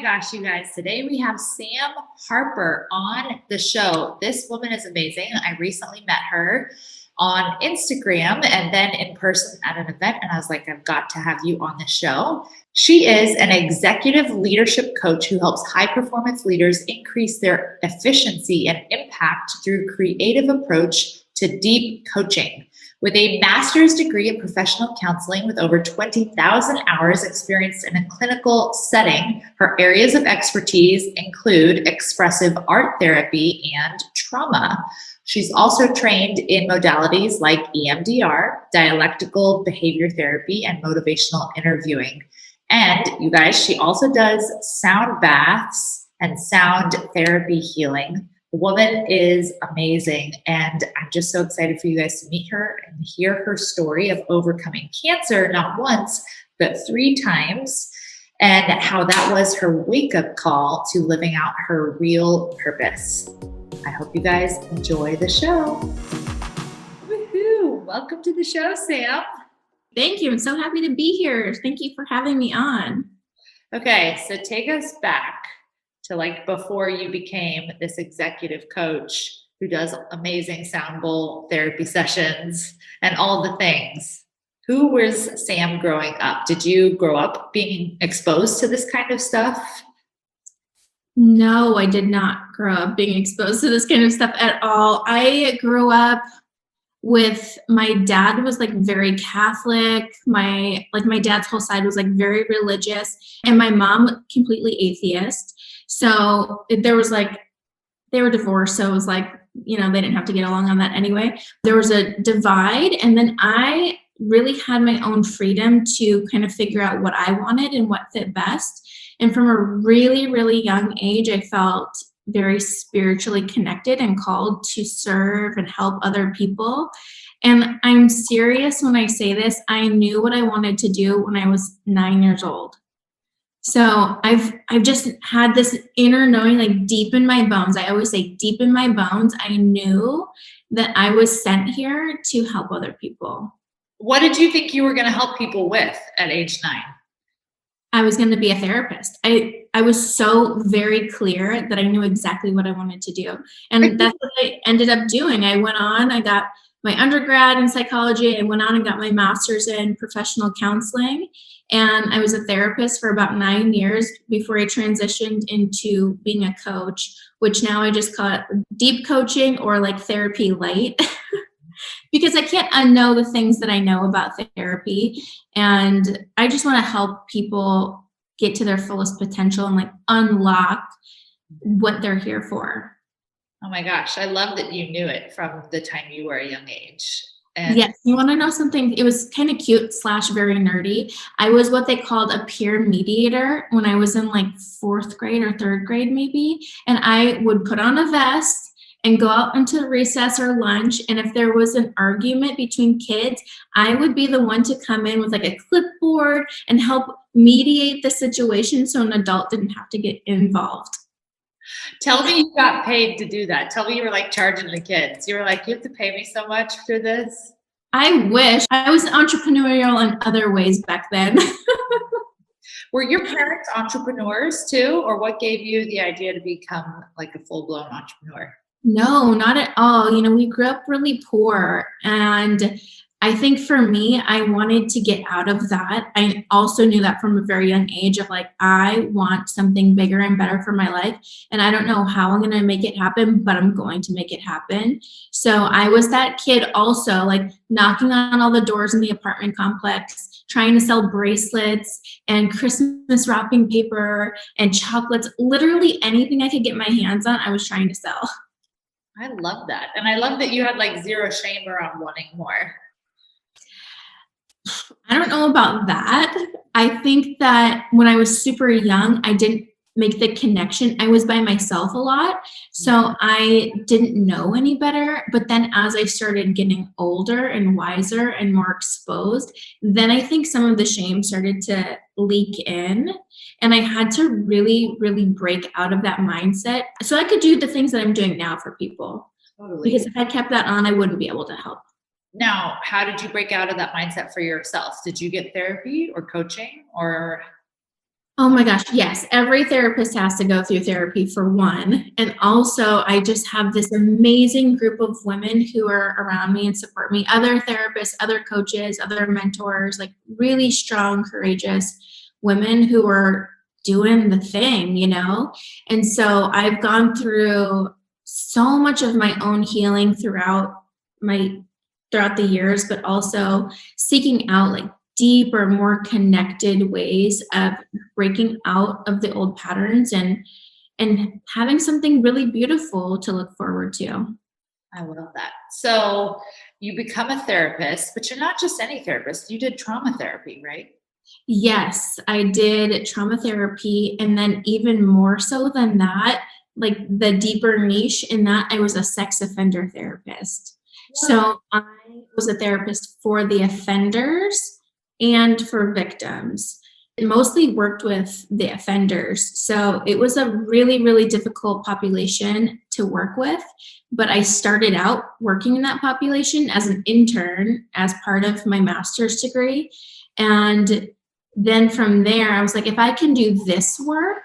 gosh, you guys, today we have Sam Harper on the show. This woman is amazing. I recently met her on Instagram and then in person at an event, and I was like, I've got to have you on the show. She is an executive leadership coach who helps high performance leaders increase their efficiency and impact through creative approach to deep coaching. With a master's degree in professional counseling with over 20,000 hours experience in a clinical setting, her areas of expertise include expressive art therapy and trauma. She's also trained in modalities like EMDR, dialectical behavior therapy, and motivational interviewing. And you guys, she also does sound baths and sound therapy healing. The woman is amazing, and I'm just so excited for you guys to meet her and hear her story of overcoming cancer, not once, but 3 times, and how that was her wake-up call to living out her real purpose. I hope you guys enjoy the show. Woohoo! Welcome to the show, Sam. Thank you. I'm so happy to be here. Thank you for having me on. Okay, so take us back to like before you became this executive coach who does amazing sound bowl therapy sessions and all the things. Who was Sam growing up? Did you grow up being exposed to this kind of stuff? No, I did not grow up being exposed to this kind of stuff at all. I grew up with my dad was like very Catholic. My dad's whole side was like very religious, and my mom completely atheist. So there was like, they were divorced. So it was like, they didn't have to get along on that anyway. There was a divide. And then I really had my own freedom to kind of figure out what I wanted and what fit best. And from a really, really young age, I felt very spiritually connected and called to serve and help other people. And I'm serious when I say this. I knew what I wanted to do when I was 9 years old. So I've just had this inner knowing, like deep in my bones. I always say deep in my bones, I knew that I was sent here to help other people. What did you think you were going to help people with at age 9? I was going to be a therapist. I was so very clear that I knew exactly what I wanted to do. And that's what I ended up doing. I got my undergrad in psychology. I went on and got my master's in professional counseling. And I was a therapist for about 9 years before I transitioned into being a coach, which now I just call it deep coaching or like therapy light. Because I can't unknow the things that I know about therapy. And I just want to help people get to their fullest potential and like unlock what they're here for. Oh my gosh, I love that you knew it from the time you were a young age. And yes, you want to know something? It was kind of cute / very nerdy. I was what they called a peer mediator when I was in like 4th grade or 3rd grade maybe. And I would put on a vest and go out into recess or lunch. And if there was an argument between kids, I would be the one to come in with like a clipboard and help mediate the situation so an adult didn't have to get involved. Tell me you got paid to do that. Tell me you were like charging the kids. You were like, you have to pay me so much for this? I wish. I was entrepreneurial in other ways back then. Were your parents entrepreneurs too? Or what gave you the idea to become like a full-blown entrepreneur? No, not at all. We grew up really poor. And I think for me, I wanted to get out of that. I also knew that from a very young age of like, I want something bigger and better for my life. And I don't know how I'm going to make it happen, but I'm going to make it happen. So I was that kid also like knocking on all the doors in the apartment complex, trying to sell bracelets and Christmas wrapping paper and chocolates, literally anything I could get my hands on, I was trying to sell. I love that. And I love that you had like zero shame around wanting more. I don't know about that. I think that when I was super young, I didn't make the connection. I was by myself a lot. So I didn't know any better. But then as I started getting older and wiser and more exposed, then I think some of the shame started to leak in. And I had to really, really break out of that mindset so I could do the things that I'm doing now for people. Totally. Because if I kept that on, I wouldn't be able to help. Now, how did you break out of that mindset for yourself? Did you get therapy or coaching or? Oh my gosh, yes. Every therapist has to go through therapy for one. And also, I just have this amazing group of women who are around me and support me, other therapists, other coaches, other mentors, like really strong, courageous women who are doing the thing, you know? And so I've gone through so much of my own healing my throughout the years, but also seeking out like deeper, more connected ways of breaking out of the old patterns and having something really beautiful to look forward to. I love that. So you become a therapist, but you're not just any therapist. You did trauma therapy, right? Yes, I did trauma therapy, and then even more so than that, like the deeper niche in that, I was a sex offender therapist. What? So I was a therapist for the offenders and for victims. It mostly worked with the offenders. So it was a really, really difficult population to work with. But I started out working in that population as an intern as part of my master's degree. And then from there, I was like, if I can do this work,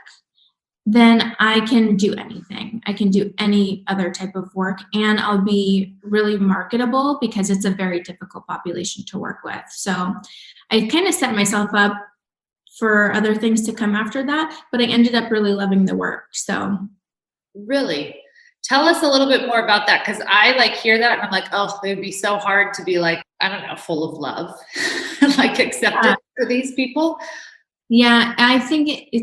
then I can do anything. I can do any other type of work, and I'll be really marketable because it's a very difficult population to work with. So I kind of set myself up for other things to come after that, but I ended up really loving the work. So Really? Tell us a little bit more about that because I like hear that and I'm like, oh, it would be so hard to be like, I don't know, full of love, like accepted yeah, for these people. yeah, I think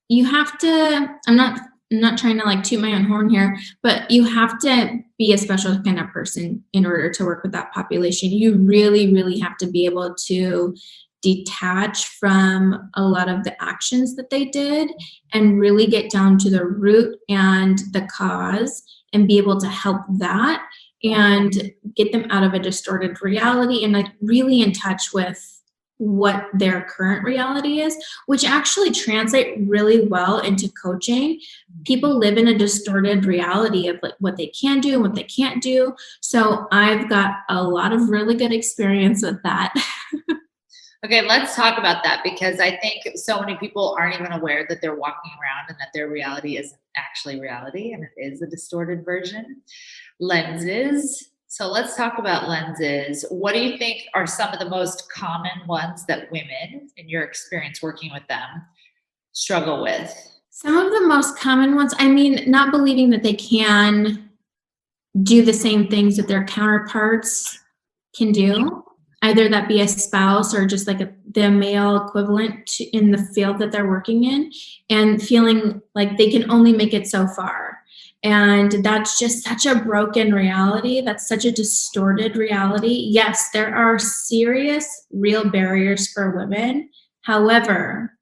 you have to. I'm not trying to like toot my own horn here, but you have to be a special kind of person in order to work with that population. You really, really have to be able to detach from a lot of the actions that they did and really get down to the root and the cause and be able to help that and get them out of a distorted reality and like really in touch with what their current reality is, which actually translate really well into coaching. People live in a distorted reality of like what they can do and what they can't do. So I've got a lot of really good experience with that. Okay, let's talk about that because I think so many people aren't even aware that they're walking around and that their reality isn't actually reality and it is a distorted version. Lenses. So let's talk about lenses. What do you think are some of the most common ones that women, in your experience working with them, struggle with? Some of the most common ones, I mean, not believing that they can do the same things that their counterparts can do, either that be a spouse or just like the male equivalent in the field that they're working in, and feeling like they can only make it so far. And that's just such a broken reality. That's such a distorted reality. Yes, there are serious, real barriers for women. However,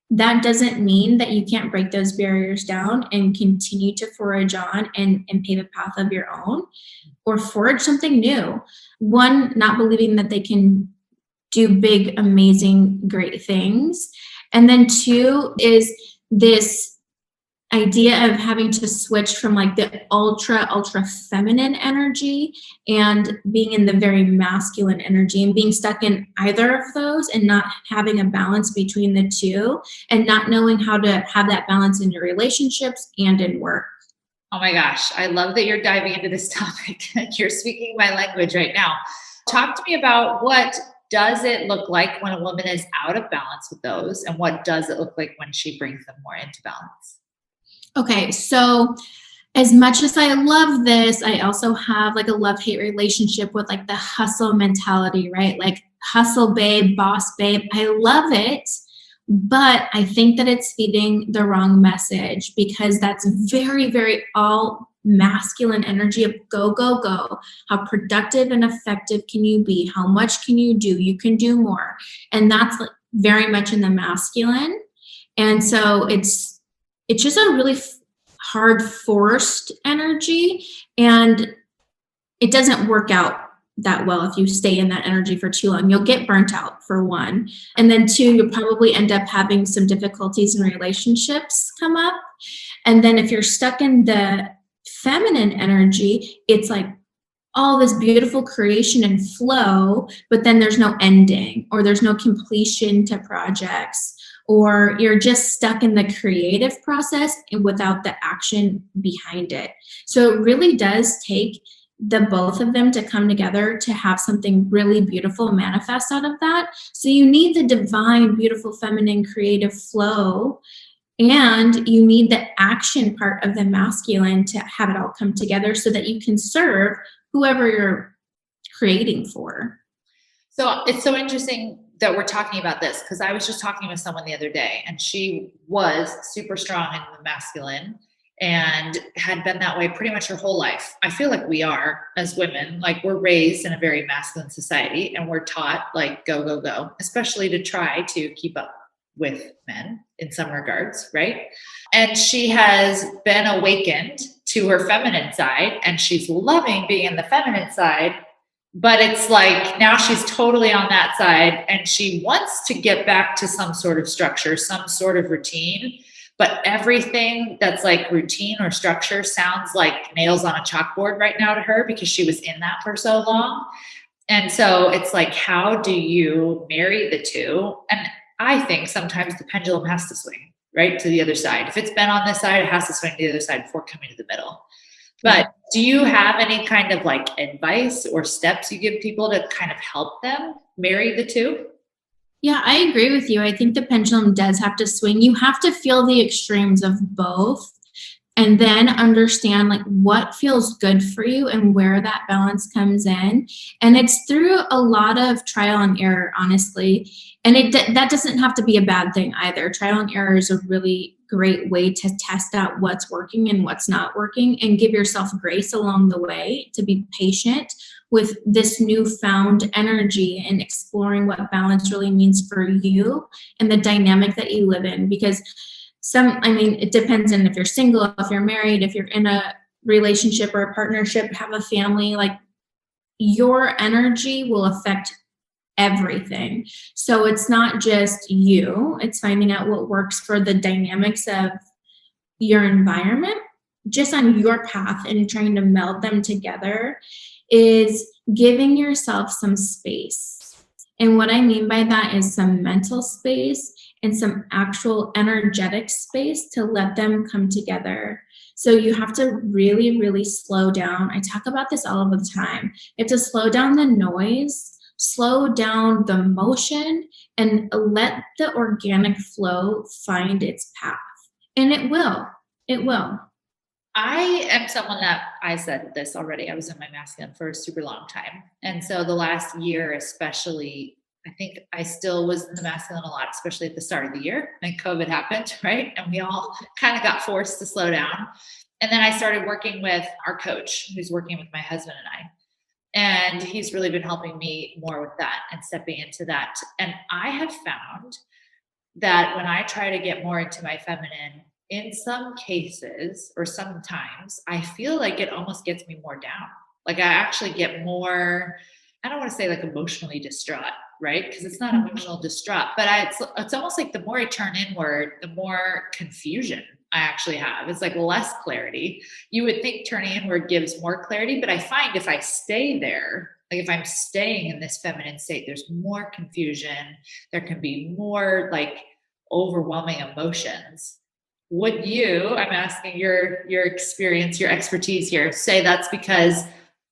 that doesn't mean that you can't break those barriers down and continue to forage on and pave a path of your own or forge something new. One, not believing that they can do big, amazing, great things. And then two is this idea of having to switch from like the ultra feminine energy and being in the very masculine energy and being stuck in either of those and not having a balance between the two and not knowing how to have that balance in your relationships and in work. Oh my gosh, I love that you're diving into this topic. You're speaking my language right now. Talk to me about what does it look like when a woman is out of balance with those, and what does it look like when she brings them more into balance? Okay, so as much as I love this, I also have like a love-hate relationship with like the hustle mentality, right? Like hustle babe, boss babe. I love it, but I think that it's feeding the wrong message because that's very, very all masculine energy of go, go, go. How productive and effective can you be? How much can you do? You can do more. And that's like very much in the masculine. And so it's just a really hard forced energy, and it doesn't work out that well if you stay in that energy for too long. You'll get burnt out for one, and then two, you'll probably end up having some difficulties in relationships come up. And then if you're stuck in the feminine energy, it's like all this beautiful creation and flow, but then there's no ending or there's no completion to projects, or you're just stuck in the creative process and without the action behind it. So it really does take the both of them to come together to have something really beautiful manifest out of that. So you need the divine, beautiful, feminine, creative flow, and you need the action part of the masculine to have it all come together so that you can serve whoever you're creating for. So it's so interesting that we're talking about this, because I was just talking with someone the other day, and she was super strong in the masculine and had been that way pretty much her whole life. I feel like we are, as women, like we're raised in a very masculine society and we're taught like go, go, go, especially to try to keep up with men in some regards, right? And she has been awakened to her feminine side and she's loving being in the feminine side. But it's like now she's totally on that side and she wants to get back to some sort of structure, some sort of routine. But everything that's like routine or structure sounds like nails on a chalkboard right now to her because she was in that for so long. And so it's like, how do you marry the two? And I think sometimes the pendulum has to swing right to the other side. If it's been on this side, it has to swing to the other side before coming to the middle. But do you have any kind of like advice or steps you give people to kind of help them marry the two? Yeah, I agree with you. I think the pendulum does have to swing. You have to feel the extremes of both and then understand like what feels good for you and where that balance comes in. And it's through a lot of trial and error, honestly. And that doesn't have to be a bad thing either. Trial and error is a really great way to test out what's working and what's not working and give yourself grace along the way to be patient with this newfound energy and exploring what balance really means for you and the dynamic that you live in. Because it depends on if you're single, if you're married, if you're in a relationship or a partnership, have a family, like your energy will affect everything. So it's not just you, it's finding out what works for the dynamics of your environment, just on your path and trying to meld them together is giving yourself some space. And what I mean by that is some mental space and some actual energetic space to let them come together. So you have to really, really slow down. I talk about this all of the time. You have to slow down the noise, slow down the motion, and let the organic flow find its path. And it will. It will. I am someone that I said this already. I was in my masculine for a super long time. And so the last year, especially, I think I still was in the masculine a lot, especially at the start of the year. And COVID happened, right? And we all kind of got forced to slow down. And then I started working with our coach, who's working with my husband and I. And he's really been helping me more with that and stepping into that. And I have found that when I try to get more into my feminine, in some cases or sometimes I feel like it almost gets me more down. Like I actually get more, I don't want to say like emotionally distraught, right? Because it's not emotional distraught, but it's almost like the more I turn inward, the more confusion I actually have. It's like less clarity. You would think turning inward gives more clarity, but I find if I stay there, like if I'm staying in this feminine state, there's more confusion. There can be more like overwhelming emotions. Would you, I'm asking your experience, your expertise here, say that's because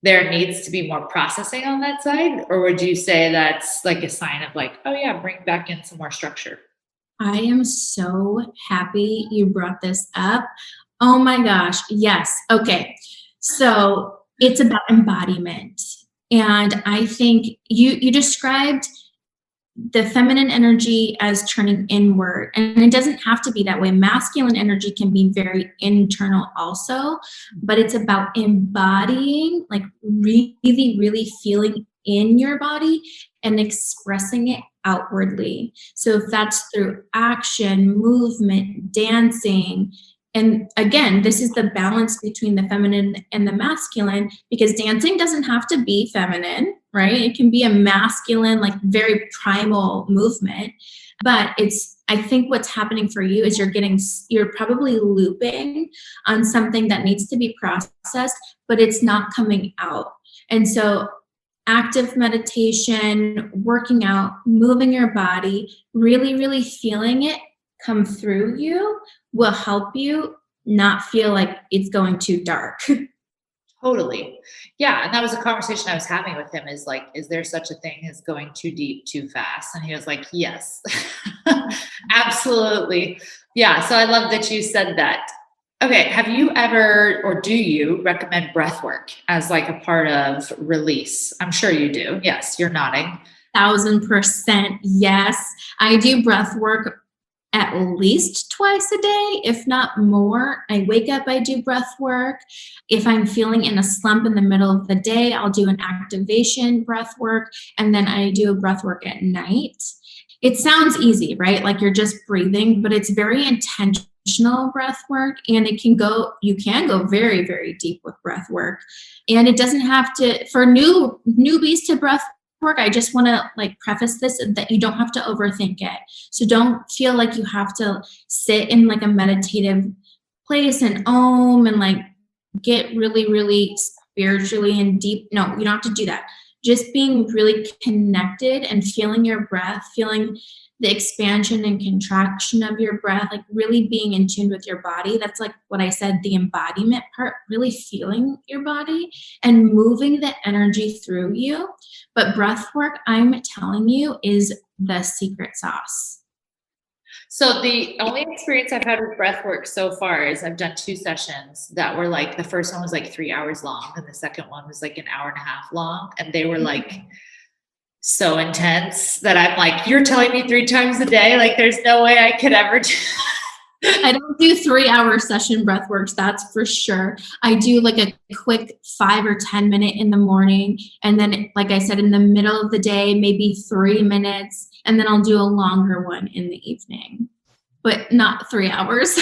there needs to be more processing on that side? Or would you say that's like a sign of like, oh yeah, bring back in some more structure? I am so happy you brought this up. Oh my gosh. Yes. Okay. So it's about embodiment. And I think you described the feminine energy as turning inward, and it doesn't have to be that way. Masculine energy can be very internal also, but it's about embodying, like really, really feeling in your body and expressing it outwardly. So if that's through action, movement, dancing, and again, this is the balance between the feminine and the masculine, because dancing doesn't have to be feminine, right? It can be a masculine, like very primal movement. But I think what's happening for you is you're probably looping on something that needs to be processed, but it's not coming out. And so active meditation, working out, moving your body, really, really feeling it come through you will help you not feel like it's going too dark. Totally. Yeah. And that was a conversation I was having with him is like, is there such a thing as going too deep too fast? And he was like, yes, absolutely. Yeah. So I love that you said that. Okay. Have you ever, or do you recommend breath work as like a part of release? I'm sure you do. Yes. You're nodding. 1000% yes. I do breath work at least twice a day, if not more. I wake up, I do breath work. If I'm feeling in a slump in the middle of the day, I'll do an activation breath work, and then I do a breath work at night. It sounds easy, right? Like you're just breathing, but it's very intentional breath work, and you can go very, very deep with breath work. And it doesn't have to, for newbies to breath work, I just want to like preface this that you don't have to overthink it. So don't feel like you have to sit in like a meditative place and and like get really, really spiritually and deep. No, you don't have to do that. Just being really connected and feeling your breath, feeling the expansion and contraction of your breath, like really being in tune with your body. That's like what I said, the embodiment part, really feeling your body and moving the energy through you. But breath work, I'm telling you, is the secret sauce. So the only experience I've had with breath work so far is I've done 2 sessions that were like, the first one was like 3 hours long and the second one was like an hour and a half long. And they were like so intense that I'm like, you're telling me 3 times a day? Like there's no way I could ever do. I don't do 3 hour session breath works, that's for sure. I do like a quick 5 or 10 minute in the morning. And then, like I said, in the middle of the day, maybe 3 minutes. And then I'll do a longer one in the evening, but not 3 hours.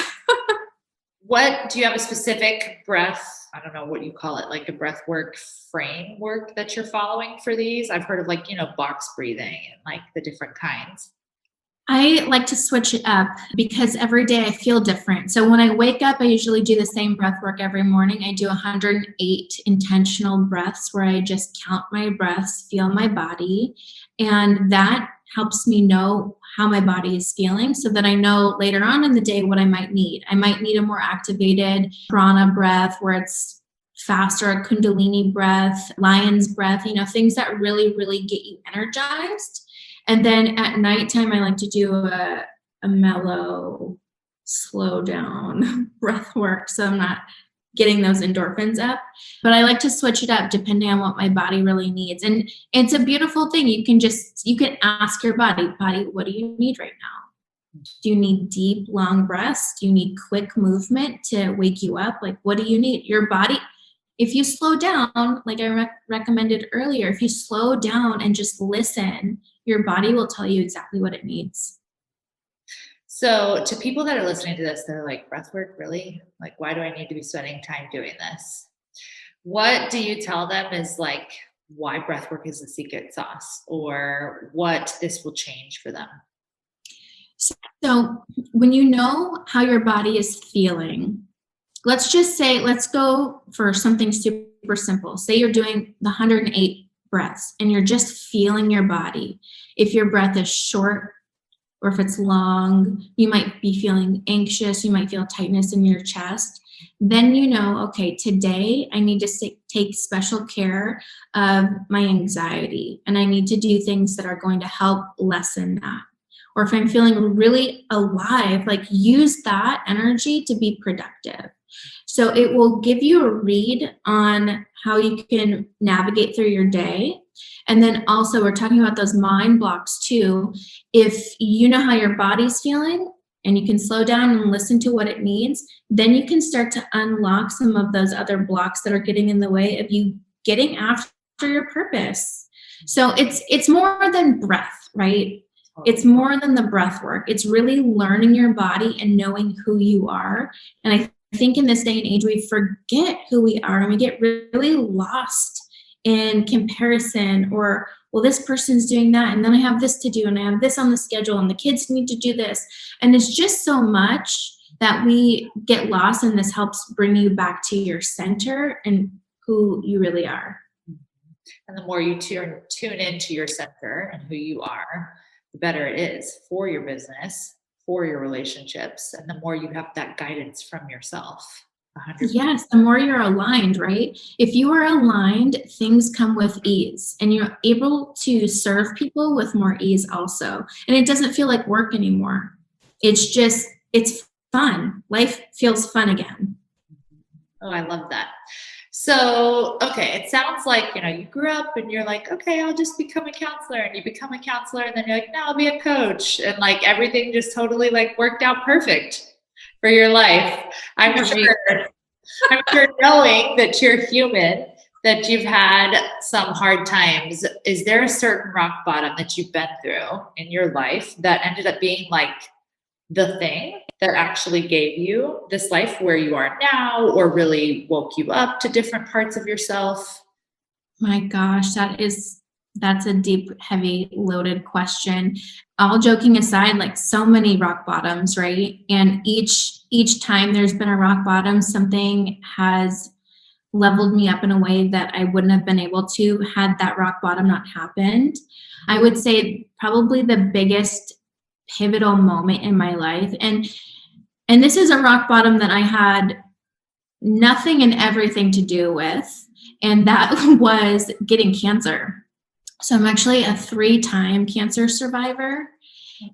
What do you have a specific breath? I don't know what you call it, like a breath work framework that you're following for these? I've heard of like, box breathing and like the different kinds. I like to switch it up because every day I feel different. So when I wake up, I usually do the same breath work every morning. I do 108 intentional breaths where I just count my breaths, feel my body, and that helps me know how my body is feeling so that I know later on in the day what I might need. I might need a more activated prana breath where it's faster, a kundalini breath, lion's breath, things that really, really get you energized. And then at nighttime, I like to do a mellow, slow down breath work. So I'm not getting those endorphins up. But I like to switch it up depending on what my body really needs. And it's a beautiful thing. You can ask your body, what do you need right now? Do you need deep, long breaths? Do you need quick movement to wake you up? Like, what do you need? Your body, if you slow down, like I recommended earlier, if you slow down and just listen, your body will tell you exactly what it needs. So to people that are listening to this, they're like, breath work, really? Like, why do I need to be spending time doing this? What do you tell them is like why breath work is the secret sauce or what this will change for them? So when you know how your body is feeling, let's go for something super simple. Say you're doing the 108 breaths and you're just feeling your body. If your breath is short or if it's long, you might be feeling anxious, you might feel tightness in your chest. Then okay, today I need to take special care of my anxiety and I need to do things that are going to help lessen that. Or if I'm feeling really alive, like use that energy to be productive. So it will give you a read on how you can navigate through your day. And then also we're talking about those mind blocks too. If you know how your body's feeling and you can slow down and listen to what it needs, then you can start to unlock some of those other blocks that are getting in the way of you getting after your purpose. So it's more than breath, right? It's more than the breath work. It's really learning your body and knowing who you are. And I think in this day and age, we forget who we are and we get really lost in comparison or, well, this person's doing that and then I have this to do and I have this on the schedule and the kids need to do this. And it's just so much that we get lost, and this helps bring you back to your center and who you really are. And the more you tune into your center and who you are, the better it is for your business, for your relationships, and the more you have that guidance from yourself. 100%. Yes, the more you're aligned, right? If you are aligned, things come with ease and you're able to serve people with more ease also. And it doesn't feel like work anymore. It's fun. Life feels fun again. Oh, I love that. So, okay, it sounds like, you grew up and you're like, okay, I'll just become a counselor. And you become a counselor and then you're like, no, I'll be a coach. And like everything just totally like worked out perfect for your life. I'm sure, I'm sure knowing that you're human, that you've had some hard times. Is there a certain rock bottom that you've been through in your life that ended up being like the thing that actually gave you this life where you are now, or really woke you up to different parts of yourself? My gosh, that's a deep, heavy, loaded question. All joking aside, like so many rock bottoms, right? And each time there's been a rock bottom, something has leveled me up in a way that I wouldn't have been able to had that rock bottom not happened. I would say probably the biggest pivotal moment in my life, and this is a rock bottom that I had nothing and everything to do with, and that was getting cancer. So I'm actually a 3-time cancer survivor.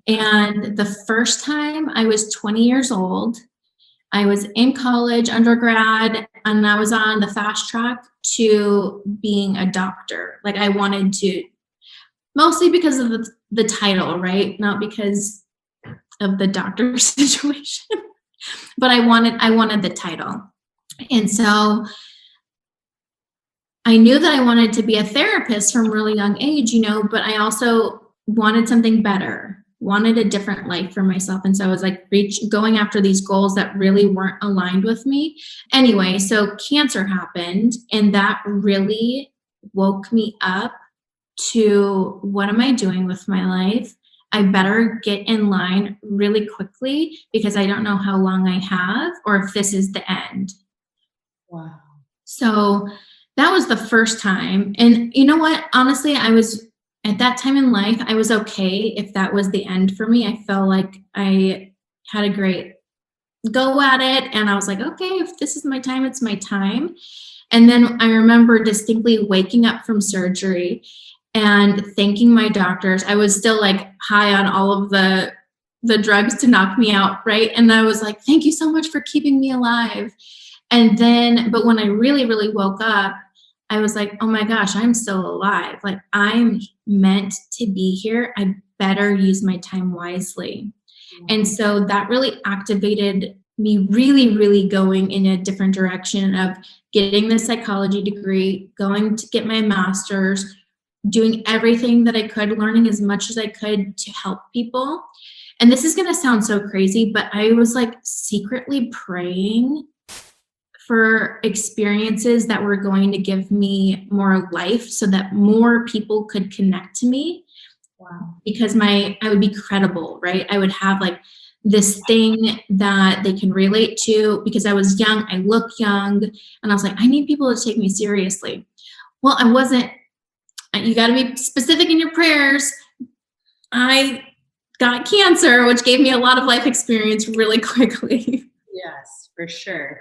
And the first time I was 20 years old, I was in college, undergrad, and I was on the fast track to being a doctor. Like I wanted to, mostly because of the title, right? Not because of the doctor situation, but I wanted the title. And so I knew that I wanted to be a therapist from a really young age, but I also wanted something better, wanted a different life for myself. And so I was like going after these goals that really weren't aligned with me. Anyway, so cancer happened, and that really woke me up to what am I doing with my life? I better get in line really quickly because I don't know how long I have or if this is the end. Wow. So that was the first time. And you know what? Honestly, I was at that time in life, I was okay if that was the end for me. I felt like I had a great go at it. And I was like, okay, if this is my time, it's my time. And then I remember distinctly waking up from surgery and thanking my doctors. I was still like high on all of the drugs to knock me out, right? And I was like, thank you so much for keeping me alive. And then, but when I really, really woke up, I was like, oh my gosh, I'm still alive. Like I'm meant to be here. I better use my time wisely. And so that really activated me really, really going in a different direction of getting the psychology degree, going to get my master's, doing everything that I could, learning as much as I could to help people. And this is going to sound so crazy, but I was like secretly praying for experiences that were going to give me more life so that more people could connect to me. Wow. Because I would be credible, right? I would have like this thing that they can relate to because I was young, I look young, and I was like, I need people to take me seriously. Well, I wasn't. You got to be specific in your prayers. I got cancer, which gave me a lot of life experience really quickly. Yes, for sure.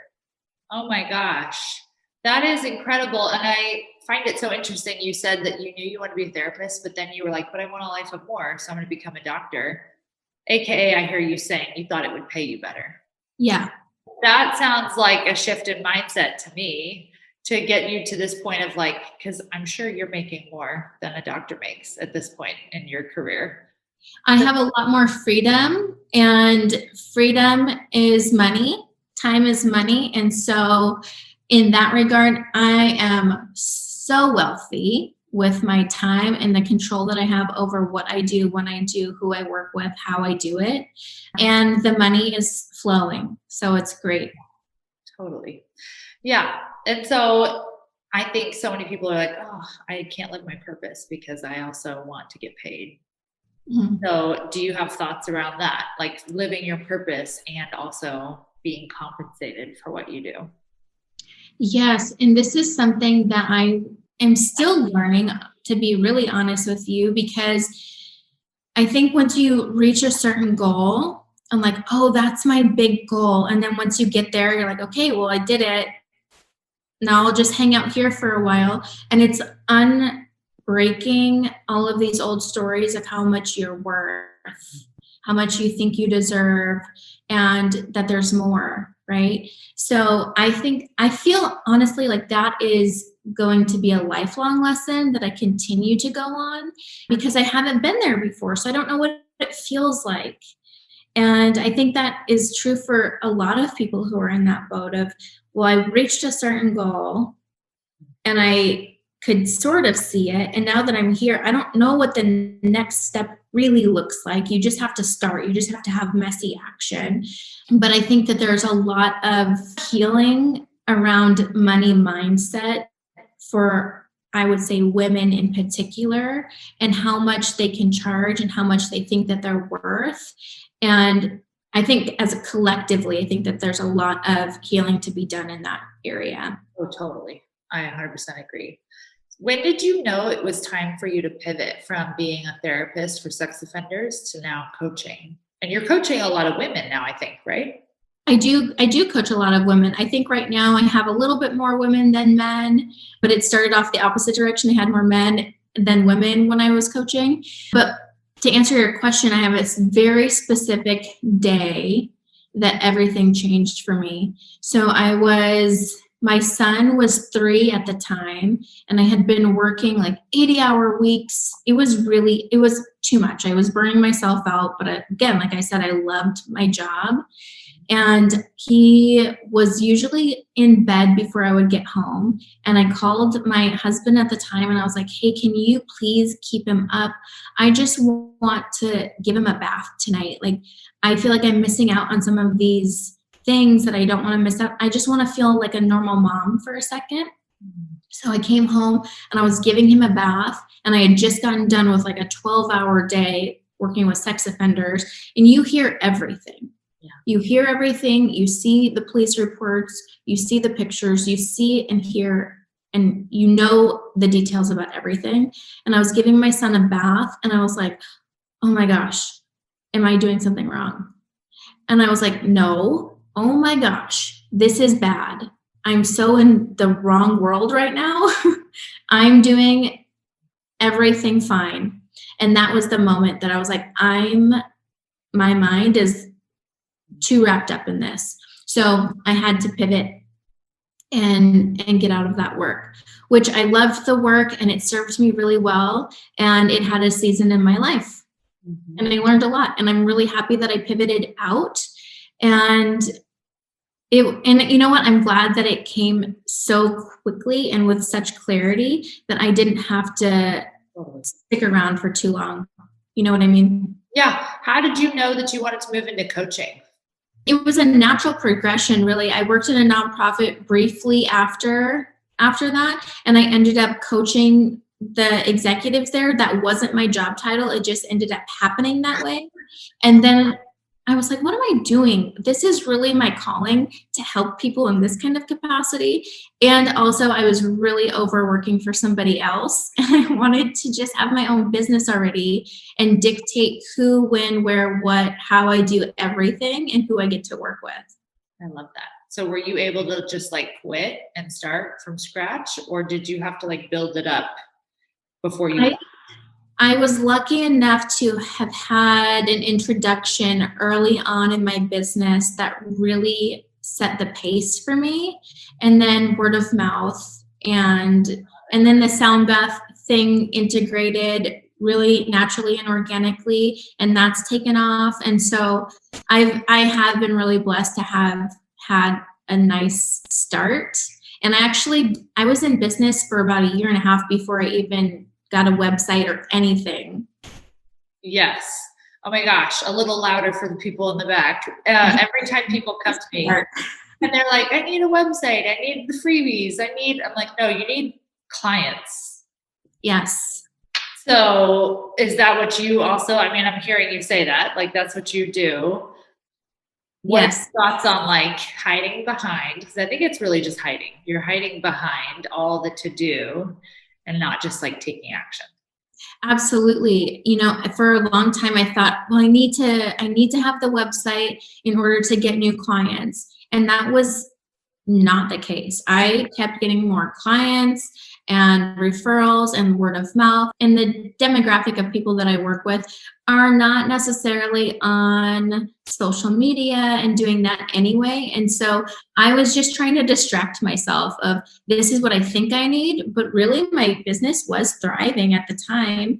Oh my gosh. That is incredible. And I find it so interesting. You said that you knew you wanted to be a therapist, but then you were like, but I want a life of more. So I'm going to become a doctor. AKA, I hear you saying you thought it would pay you better. Yeah. That sounds like a shift in mindset to me to get you to this point of like, because I'm sure you're making more than a doctor makes at this point in your career. I have a lot more freedom, and freedom is money. Time is money. And so in that regard, I am so wealthy with my time and the control that I have over what I do, when I do, who I work with, how I do it. And the money is flowing. So it's great. Totally. Yeah. And so I think so many people are like, oh, I can't live my purpose because I also want to get paid. Mm-hmm. So do you have thoughts around that? Like living your purpose and also being compensated for what you do? Yes. And this is something that I am still learning, to be really honest with you, because I think once you reach a certain goal, I'm like, oh, that's my big goal. And then once you get there, you're like, okay, well, I did it. Now I'll just hang out here for a while. And it's unbreaking all of these old stories of how much you're worth, how much you think you deserve, and that there's more, right? So I feel honestly like that is going to be a lifelong lesson that I continue to go on, because I haven't been there before. So I don't know what it feels like. And I think that is true for a lot of people who are in that boat of, well, I reached a certain goal and I could sort of see it. And now that I'm here, I don't know what the next step really looks like. You just have to start. You just have to have messy action. But I think that there's a lot of healing around money mindset for, I would say, women in particular, and how much they can charge and how much they think that they're worth. And I think collectively, I think that there's a lot of healing to be done in that area. Oh, totally. I 100% agree. When did you know it was time for you to pivot from being a therapist for sex offenders to now coaching? And you're coaching a lot of women now, I think, right? I do coach a lot of women. I think right now I have a little bit more women than men, but it started off the opposite direction. I had more men than women when I was coaching. But to answer your question, I have a very specific day that everything changed for me. So my son was 3 at the time, and I had been working like 80-hour weeks. It was too much. I was burning myself out. But again, like I said, I loved my job. And he was usually in bed before I would get home. And I called my husband at the time and I was like, hey, can you please keep him up? I just want to give him a bath tonight. Like, I feel like I'm missing out on some of these things that I don't want to miss out. I just want to feel like a normal mom for a second. So I came home and I was giving him a bath, and I had just gotten done with like a 12-hour day working with sex offenders, and you hear everything. Yeah. You hear everything. You see the police reports, you see the pictures, you see and hear, and you know the details about everything. And I was giving my son a bath, and I was like, oh my gosh, am I doing something wrong? And I was like, no, oh my gosh, this is bad. I'm so in the wrong world right now. I'm doing everything fine. And that was the moment that I was like, my mind is too wrapped up in this. So I had to pivot and get out of that work, which I loved the work and it served me really well. And it had a season in my life. Mm-hmm. And I learned a lot, and I'm really happy that I pivoted out. And you know what? I'm glad that it came so quickly and with such clarity that I didn't have to stick around for too long. You know what I mean? Yeah. How did you know that you wanted to move into coaching? It was a natural progression, really. I worked in a nonprofit briefly after that, and I ended up coaching the executives there. That wasn't my job title. It just ended up happening that way. And then I was like, what am I doing? This is really my calling, to help people in this kind of capacity. And also I was really overworking for somebody else. And I wanted to just have my own business already and dictate who, when, where, what, how I do everything, and who I get to work with. I love that. So were you able to just like quit and start from scratch, or did you have to like build it up before you? I was lucky enough to have had an introduction early on in my business that really set the pace for me, and then word of mouth, and then the sound bath thing integrated really naturally and organically, and that's taken off. And so I have been really blessed to have had a nice start. And I was in business for about 1.5 years before I even got a website or anything. Yes. Oh my gosh. A little louder for the people in the back. Every time people come to me and they're like, I need a website. I need the freebies. I'm like, no, you need clients. Yes. So is that what you also, I'm hearing you say that, like, that's what you do. What's thoughts on like hiding behind? Because I think it's really just hiding. You're hiding behind all the to-do and not just like taking action. Absolutely. You know, for a long time I thought, well, I need to have the website in order to get new clients. And that was not the case. I kept getting more clients and referrals and word of mouth. And the demographic of people that I work with are not necessarily on social media and doing that anyway. And so I was just trying to distract myself of this is what I think I need. But really, my business was thriving at the time,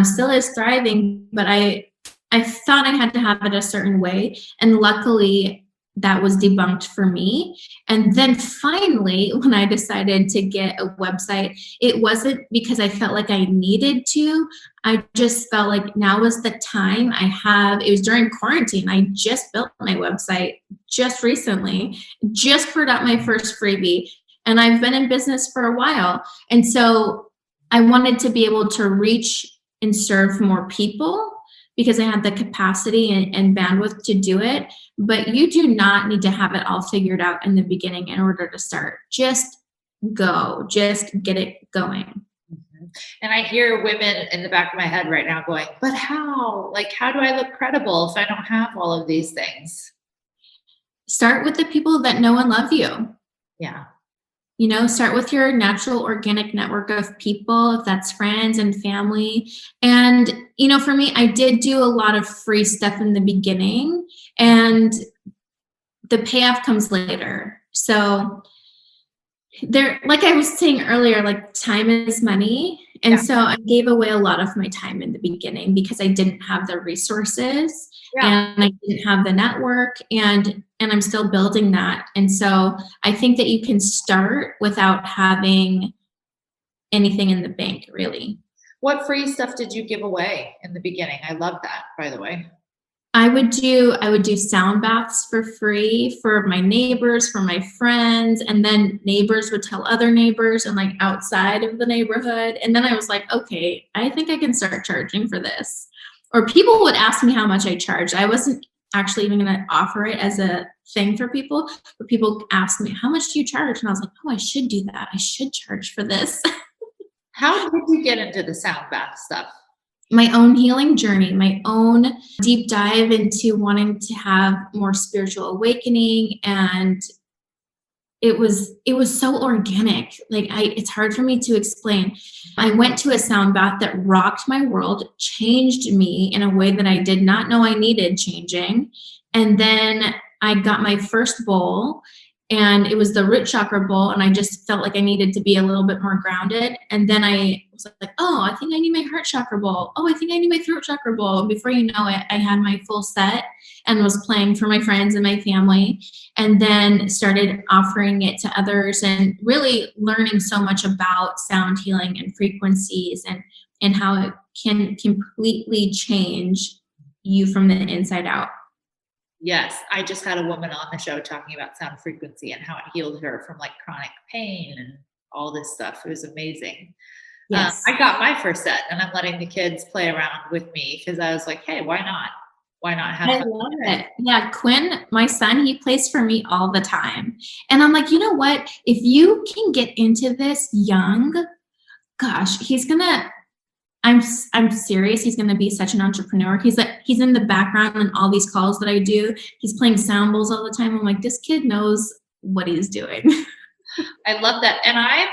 still is thriving, but I thought I had to have it a certain way. And luckily, that was debunked for me. And then finally, when I decided to get a website, it wasn't because I felt like I needed to. I just felt like now was the time. It was during quarantine. I just built my website just recently, just put out my first freebie, and I've been in business for a while. And so I wanted to be able to reach and serve more people because I had the capacity and bandwidth to do it. But you do not need to have it all figured out in the beginning in order to start. Just go, just get it going. Mhm. And I hear women in the back of my head right now going, but how? Like, how do I look credible if I don't have all of these things? Start with the people that know and love you. Yeah. You know, start with your natural organic network of people, if that's friends and family. And, you know, for me, I did do a lot of free stuff in the beginning, and the payoff comes later. So there, like I was saying earlier, like time is money. And Yeah. so I gave away a lot of my time in the beginning because I didn't have the resources Yeah. and I didn't have the network, and I'm still building that. And so I think that you can start without having anything in the bank, really. What free stuff did you give away in the beginning? I love that, by the way. I would do sound baths for free for my neighbors, for my friends, and then neighbors would tell other neighbors and like outside of the neighborhood. And then I was like, okay, I think I can start charging for this. Or people would ask me how much I charged. I wasn't actually even going to offer it as a thing for people, but people asked me, how much do you charge? And I was like, oh, I should do that. I should charge for this. How did you get into the sound bath stuff? My own healing journey, my own deep dive into wanting to have more spiritual awakening. And it was so organic. Like it's hard for me to explain. I went to a sound bath that rocked my world, changed me in a way that I did not know I needed changing. And then I got my first bowl, and it was the root chakra bowl, and I just felt like I needed to be a little bit more grounded. And then I was like, oh, I think I need my heart chakra bowl. Oh, I think I need my throat chakra bowl. And before you know it, I had my full set and was playing for my friends and my family, and then started offering it to others and really learning so much about sound healing and frequencies and how it can completely change you from the inside out. Yes, I just had a woman on the show talking about sound frequency and how it healed her from like chronic pain and all this stuff. It was amazing. Yes. I got my first set, and I'm letting the kids play around with me because I was like, hey, why not? Why not have I fun? love it. Yeah, Quinn, my son, he plays for me all the time. And I'm like, you know what? If you can get into this young, gosh, I'm serious. He's gonna be such an entrepreneur. He's in the background in all these calls that I do. He's playing sound bowls all the time. I'm like, this kid knows what he's doing. I love that. And I'm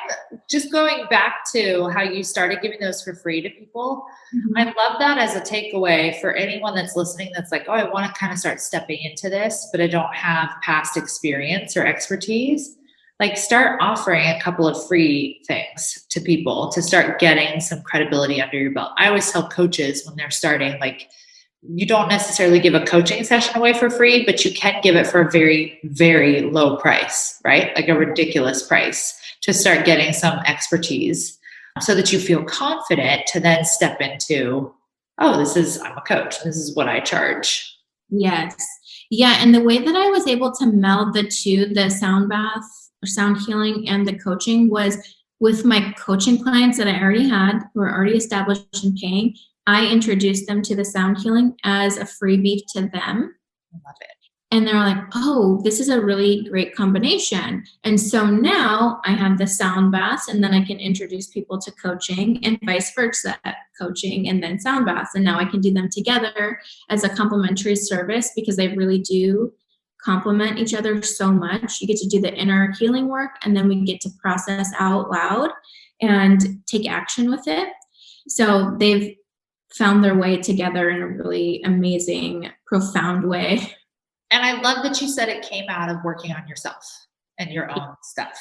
just going back to how you started giving those for free to people. Mhm. I love that as a takeaway for anyone that's listening that's like, oh, I want to kind of start stepping into this, but I don't have past experience or expertise. Like, start offering a couple of free things to people to start getting some credibility under your belt. I always tell coaches when they're starting, like, you don't necessarily give a coaching session away for free, but you can give it for a very, very low price, right? Like a ridiculous price to start getting some expertise so that you feel confident to then step into, oh, I'm a coach. This is what I charge. Yes. Yeah. And the way that I was able to meld the two, the sound bath or sound healing and the coaching, was with my coaching clients that I already had who were already established and paying. I introduced them to the sound healing as a freebie to them. I love it. And they're like, oh, this is a really great combination. And so now I have the sound baths, and then I can introduce people to coaching and vice versa, coaching and then sound baths. And now I can do them together as a complementary service because they really do complement each other so much. You get to do the inner healing work, and then we get to process out loud and take action with it. So they've found their way together in a really amazing, profound way. And I love that you said it came out of working on yourself and your own stuff.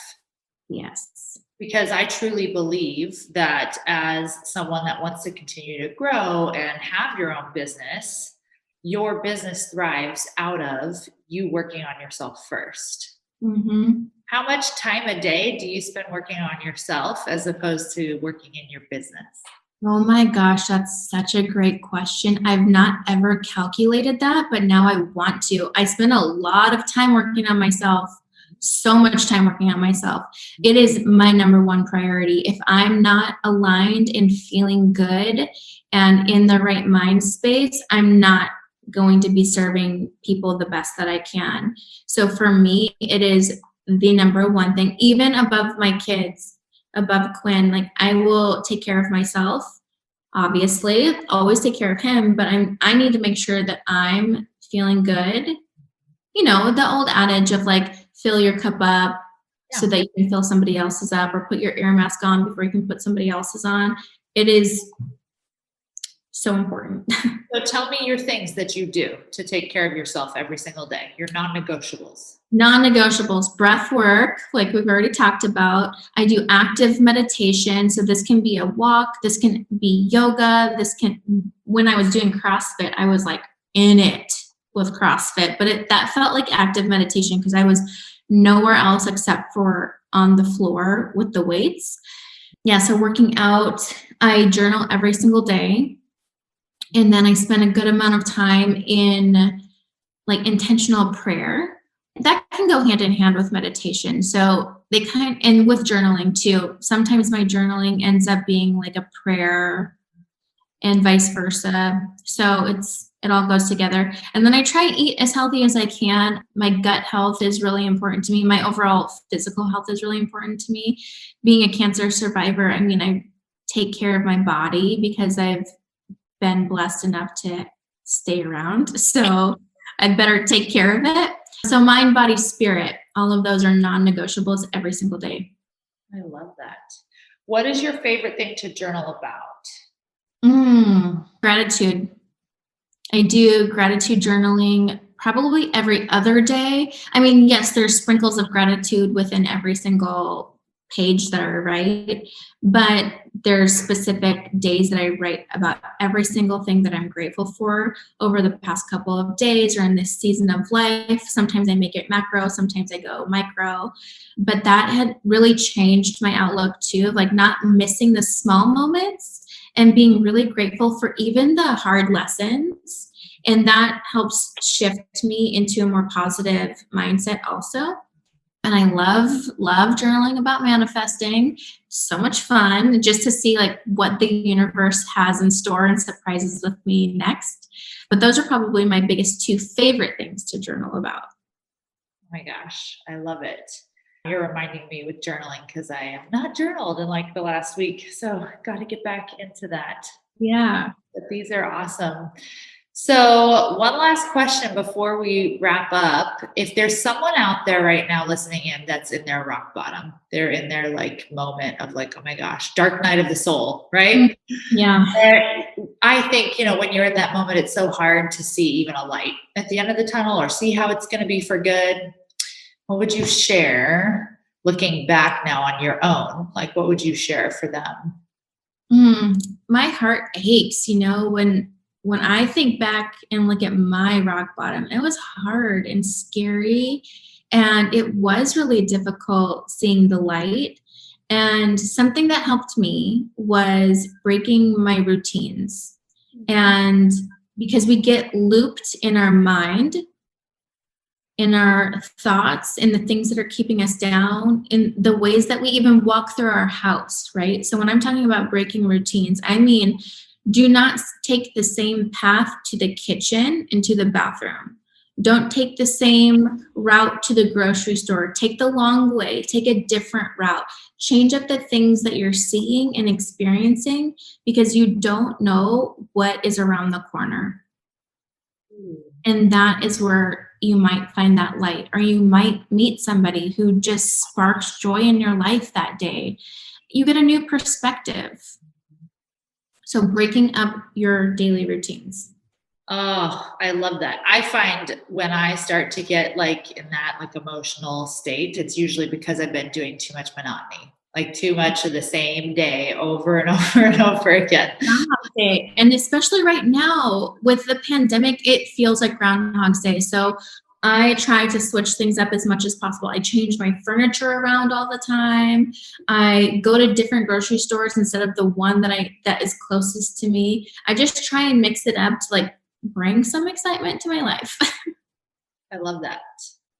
Yes. Because I truly believe that as someone that wants to continue to grow and have your own business, your business thrives out of you working on yourself first. Mm-hmm. How much time a day do you spend working on yourself as opposed to working in your business? Oh my gosh, that's such a great question. I've not ever calculated that, but now I want to. I spend a lot of time working on myself, so much time working on myself. It is my number one priority. If I'm not aligned and feeling good and in the right mind space, I'm not going to be serving people the best that I can. So for me, it is the number one thing, even above my kids, above Quinn. Like, I will take care of myself, obviously, always take care of him, but I need to make sure that I'm feeling good. You know, the old adage of like, fill your cup up so that you can fill somebody else's up, or put your ear mask on before you can put somebody else's on. It is so important. So tell me your things that you do to take care of yourself every single day, your non-negotiables. Non-negotiables, breath work, like we've already talked about. I do active meditation. So this can be a walk, this can be yoga, when I was doing CrossFit, I was like in it with CrossFit, but that felt like active meditation because I was nowhere else except for on the floor with the weights. Yeah, so working out, I journal every single day. And then I spend a good amount of time in like intentional prayer. That can go hand in hand with meditation. So and with journaling too. Sometimes my journaling ends up being like a prayer and vice versa. So it all goes together. And then I try to eat as healthy as I can. My gut health is really important to me. My overall physical health is really important to me. Being a cancer survivor, I mean, I take care of my body because I've been blessed enough to stay around. So I'd better take care of it. So mind, body, spirit, all of those are non-negotiables every single day. I love that. What is your favorite thing to journal about? Gratitude. I do gratitude journaling probably every other day. I mean, yes, there's sprinkles of gratitude within every single page that I write, but there's specific days that I write about every single thing that I'm grateful for over the past couple of days or in this season of life. Sometimes I make it macro, sometimes I go micro, but that had really changed my outlook too, of like not missing the small moments and being really grateful for even the hard lessons. And that helps shift me into a more positive mindset also. And I love journaling about manifesting. So much fun just to see like what the universe has in store and surprises with me next. But those are probably my biggest two favorite things to journal about. Oh my gosh, I love it. You're reminding me with journaling because I have not journaled in like the last week. So got to get back into that. Yeah. But these are awesome. So one last question before we wrap up. If there's someone out there right now listening in that's in their rock bottom, they're in their like moment of like, oh my gosh, dark night of the soul, right? Yeah. I think, when you're in that moment, it's so hard to see even a light at the end of the tunnel or see how it's going to be for good. What would you share looking back now on your own? Like, what would you share for them? My heart aches, when I think back and look at my rock bottom, it was hard and scary. And it was really difficult seeing the light. And something that helped me was breaking my routines. And because we get looped in our mind, in our thoughts, in the things that are keeping us down, in the ways that we even walk through our house, right? So when I'm talking about breaking routines, I mean, do not take the same path to the kitchen and to the bathroom. Don't take the same route to the grocery store. Take the long way. Take a different route. Change up the things that you're seeing and experiencing because you don't know what is around the corner. And that is where you might find that light, or you might meet somebody who just sparks joy in your life that day. You get a new perspective. So breaking up your daily routines. Oh, I love that. I find when I start to get like in that like emotional state, it's usually because I've been doing too much monotony, like too much of the same day over and over and over again. Groundhog Day. And especially right now with the pandemic, it feels like Groundhog's Day. So I try to switch things up as much as possible. I change my furniture around all the time. I go to different grocery stores instead of the one that is closest to me. I just try and mix it up to like bring some excitement to my life. I love that.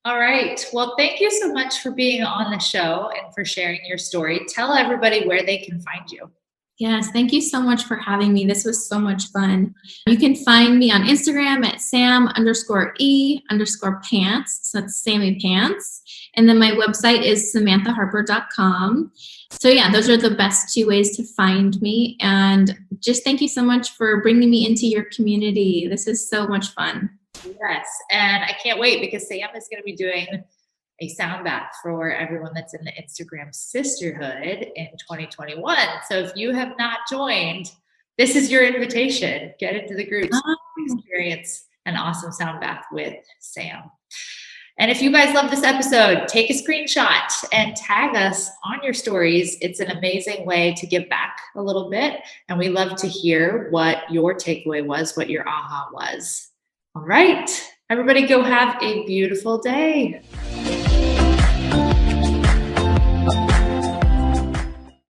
All right. Well, thank you so much for being on the show and for sharing your story. Tell everybody where they can find you. Yes, thank you so much for having me. This was so much fun. You can find me on Instagram at Sam_E_pants. So that's Sammy Pants. And then my website is SamanthaHarper.com. So yeah, those are the best two ways to find me. And just thank you so much for bringing me into your community. This is so much fun. Yes. And I can't wait because Sam is going to be doing a sound bath for everyone that's in the Instagram sisterhood in 2021. So if you have not joined, this is your invitation. Get into the groups, experience an awesome sound bath with Sam. And if you guys love this episode, take a screenshot and tag us on your stories. It's an amazing way to give back a little bit. And we love to hear what your takeaway was, what your aha was. All right, everybody go have a beautiful day.